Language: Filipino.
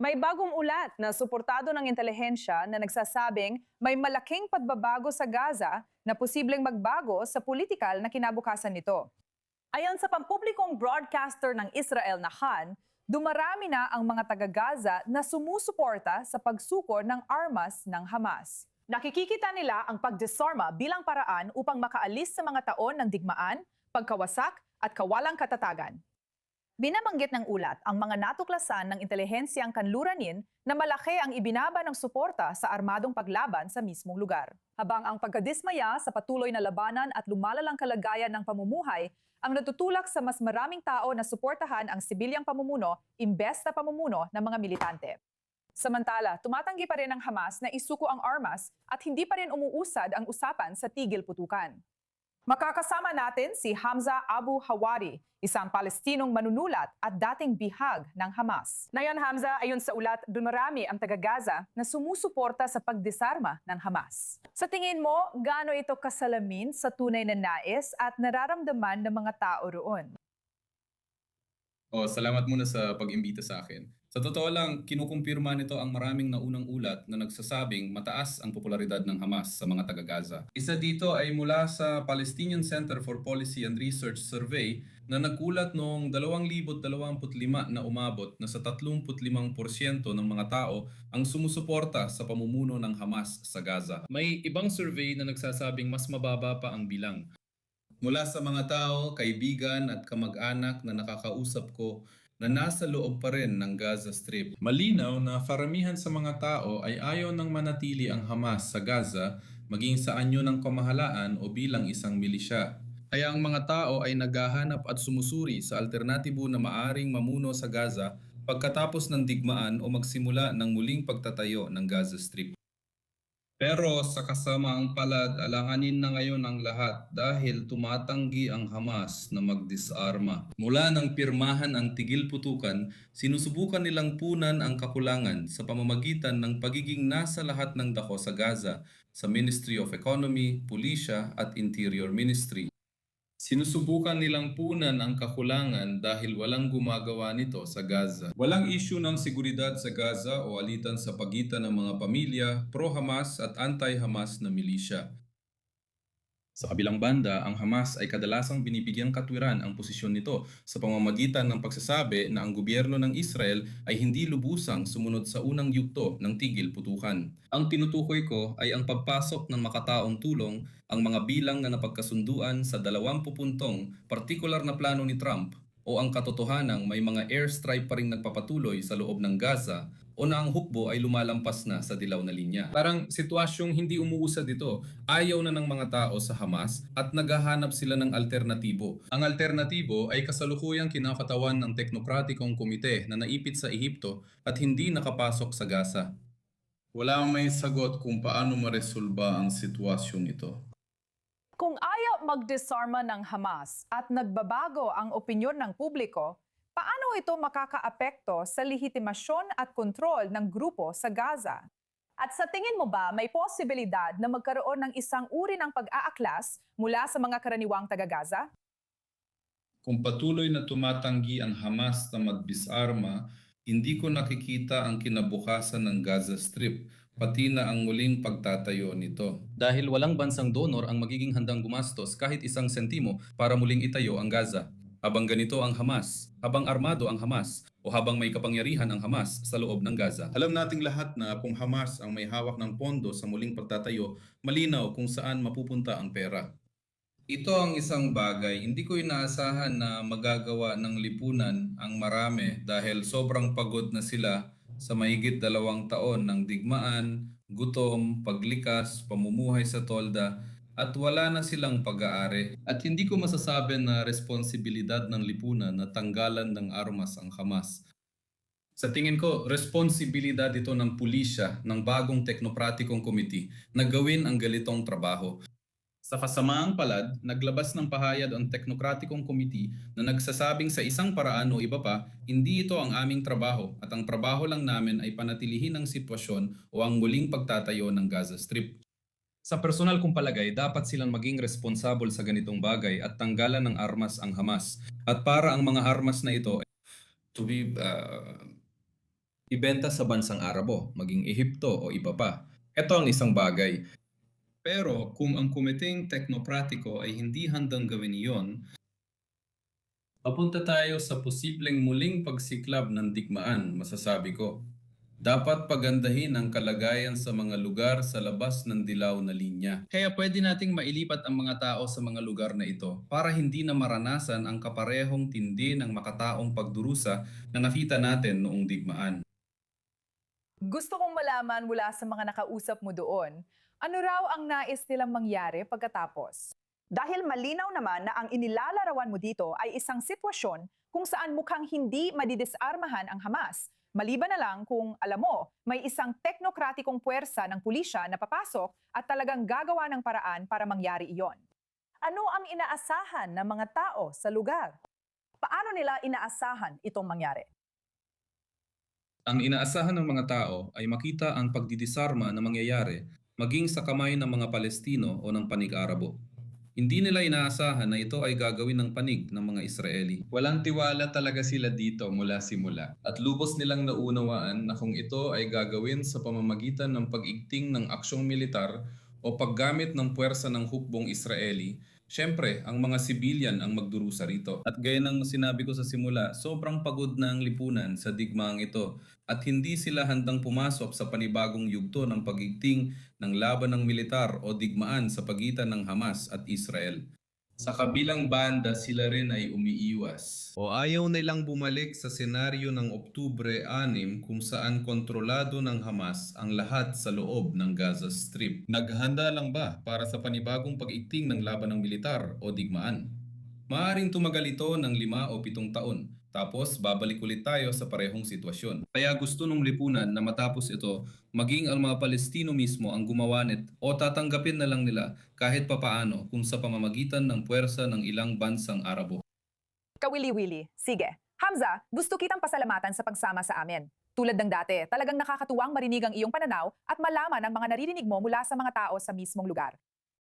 May bagong ulat na suportado ng intelihensya na nagsasabing may malaking pagbabago sa Gaza na posibleng magbago sa politikal na kinabukasan nito. Ayon sa pampublikong broadcaster ng Israel na Khan, dumarami na ang mga taga-Gaza na sumusuporta sa pagsukor ng armas ng Hamas. Nakikikita nila ang pagdesarma bilang paraan upang makaalis sa mga taon ng digmaan, pagkawasak at kawalang katatagan. Binabanggit ng ulat ang mga natuklasan ng intelihensyang kanluranin na malaki ang ibinaba ng suporta sa armadong paglaban sa mismong lugar. Habang ang pagkadismaya sa patuloy na labanan at lumalalang kalagayan ng pamumuhay ang natutulak sa mas maraming tao na suportahan ang sibilyang pamumuno imbes na pamumuno ng mga militante. Samantala, tumatanggi pa rin ang Hamas na isuko ang armas at hindi pa rin umuusad ang usapan sa tigil putukan. Makakasama natin si Hamza Abu Hawari, isang Palestinong manunulat at dating bihag ng Hamas. Ngayon Hamza, ayon sa ulat, dumarami ang taga-Gaza na sumusuporta sa pagdesarma ng Hamas. Sa tingin mo, gaano ito kasalamin sa tunay na nais at nararamdaman ng mga tao roon? Salamat muna sa pag-imbita sa akin. Sa totoo lang, kinukumpirma nito ang maraming naunang ulat na nagsasabing mataas ang popularidad ng Hamas sa mga taga-Gaza. Isa dito ay mula sa Palestinian Center for Policy and Research Survey na nagkulat noong 2025 na umabot na sa 35% ng mga tao ang sumusuporta sa pamumuno ng Hamas sa Gaza. May ibang survey na nagsasabing mas mababa pa ang bilang. Mula sa mga tao, kaibigan at kamag-anak na nakakausap ko na nasa loob pa rin ng Gaza Strip. Malinaw na karamihan sa mga tao ay ayaw nang manatili ang Hamas sa Gaza maging sa anyo ng kamahalaan o bilang isang milisya. Kaya ang mga tao ay naghahanap at sumusuri sa alternatibo na maaring mamuno sa Gaza pagkatapos ng digmaan o magsimula ng muling pagtatayo ng Gaza Strip. Pero sa kasamaang palad, alanganin na ngayon ang lahat dahil tumatanggi ang Hamas na magdisarma. Mula nang pirmahan ang tigil putukan, sinusubukan nilang punan ang kakulangan sa pamamagitan ng pagiging nasa lahat ng dako sa Gaza, sa Ministry of Economy, Pulisya at Interior Ministry. Sinusubukan nilang punan ang kakulangan dahil walang gumagawa nito sa Gaza. Walang issue ng seguridad sa Gaza o alitan sa pagitan ng mga pamilya, pro-Hamas at anti-Hamas na milisya. Sa kabilang banda, ang Hamas ay kadalasang binibigyang katwiran ang posisyon nito sa pamamagitan ng pagsasabi na ang gobyerno ng Israel ay hindi lubusang sumunod sa unang yugto ng tigil putukan. Ang tinutukoy ko ay ang pagpasok ng makataong tulong, ang mga bilang na napagkasunduan sa 20 puntong partikular na plano ni Trump o ang katotohanang may mga airstrike pa rin nagpapatuloy sa loob ng Gaza o na ang hukbo ay lumalampas na sa dilaw na linya. Parang sitwasyong hindi umuusad ito. Ayaw na ng mga tao sa Hamas at naghahanap sila ng alternatibo. Ang alternatibo ay kasalukuyang kinakatawan ng teknokratikong komite na naipit sa Ehipto at hindi nakapasok sa Gaza. Wala may sagot kung paano maresolba ang sitwasyong ito. Kung ayaw magdesarma ng Hamas at nagbabago ang opinyon ng publiko, paano ito makakaapekto sa lehitimasyon at kontrol ng grupo sa Gaza? At sa tingin mo ba may posibilidad na magkaroon ng isang uri ng pag-aaklas mula sa mga karaniwang taga-Gaza? Kung patuloy na tumatanggi ang Hamas na magdisarma, hindi ko nakikita ang kinabukasan ng Gaza Strip, pati na ang muling pagtatayo nito. Dahil walang bansang donor ang magiging handang gumastos kahit isang sentimo para muling itayo ang Gaza. Habang ganito ang Hamas, habang armado ang Hamas, o habang may kapangyarihan ang Hamas sa loob ng Gaza. Alam nating lahat na kung Hamas ang may hawak ng pondo sa muling pagtatayo, malinaw kung saan mapupunta ang pera. Ito ang isang bagay, hindi ko inaasahan na magagawa ng lipunan ang marami dahil sobrang pagod na sila sa mahigit 2 taon ng digmaan, gutom, paglikas, pamumuhay sa tolda at wala na silang pag-aari. At hindi ko masasabi na responsibilidad ng lipunan na tanggalan ng armas ang Hamas. Sa tingin ko, responsibilidad ito ng pulisya ng bagong teknokratikong komite na gawin ang galitong trabaho. Sa kasamaang palad, naglabas ng pahayag ang teknokratikong komite na nagsasabing sa isang paraan o iba pa, hindi ito ang aming trabaho at ang trabaho lang namin ay panatilihin ang sitwasyon o ang muling pagtatayo ng Gaza Strip. Sa personal kong palagay, dapat silang maging responsable sa ganitong bagay at tanggalan ng armas ang Hamas. At para ang mga armas na ito to be ibenta sa bansang Arabo, maging Ehipto o iba pa. Ito ang isang bagay. Pero kung ang komiteng teknokratiko ay hindi handang gawin iyon, papunta tayo sa posibleng muling pagsiklab ng digmaan, masasabi ko. Dapat pagandahin ang kalagayan sa mga lugar sa labas ng dilaw na linya. Kaya pwede nating mailipat ang mga tao sa mga lugar na ito para hindi na maranasan ang kaparehong tindi ng makataong pagdurusa na nakita natin noong digmaan. Gusto kong malaman mula sa mga nakausap mo doon, ano raw ang nais nilang mangyari pagkatapos? Dahil malinaw naman na ang inilalarawan mo dito ay isang sitwasyon kung saan mukhang hindi madidisarmahan ang Hamas. Maliban na lang kung, alam mo, may isang teknokratikong puwersa ng pulisya na papasok at talagang gagawa ng paraan para mangyari iyon. Ano ang inaasahan ng mga tao sa lugar? Paano nila inaasahan itong mangyari? Ang inaasahan ng mga tao ay makita ang pagdidisarma na mangyayari maging sa kamay ng mga Palestino o ng panig-Arabo. Hindi nila inaasahan na ito ay gagawin ng panig ng mga Israeli. Walang tiwala talaga sila dito mula simula at lubos nilang naunawaan na kung ito ay gagawin sa pamamagitan ng pag-igting ng aksyong militar o paggamit ng puwersa ng hukbong Israeli, syempre ang mga sibilyan ang magdurusa rito. At gaya ng sinabi ko sa simula, sobrang pagod na ang lipunan sa digmaang ito at hindi sila handang pumasok sa panibagong yugto ng pagigting ng laban ng militar o digmaan sa pagitan ng Hamas at Israel. Sa kabilang banda, sila rin ay umiiwas. O ayaw nilang bumalik sa senaryo ng Oktubre 6 kung saan kontrolado ng Hamas ang lahat sa loob ng Gaza Strip. Naghanda lang ba para sa panibagong pag-igting ng laban ng militar o digmaan? Maaring tumagal ito ng 5 o 7 taon. Tapos babalik ulit tayo sa parehong sitwasyon. Kaya gusto nung lipunan na matapos ito, maging ang mga Palestino mismo ang gumawa nito o tatanggapin na lang nila kahit papaano kung sa pamamagitan ng puwersa ng ilang bansang Arabo. Kawili-wili. Sige. Hamza, gusto kitang pasalamatan sa pagsama sa amin. Tulad ng dati, talagang nakakatuwang marinig ang iyong pananaw at malaman ang mga naririnig mo mula sa mga tao sa mismong lugar.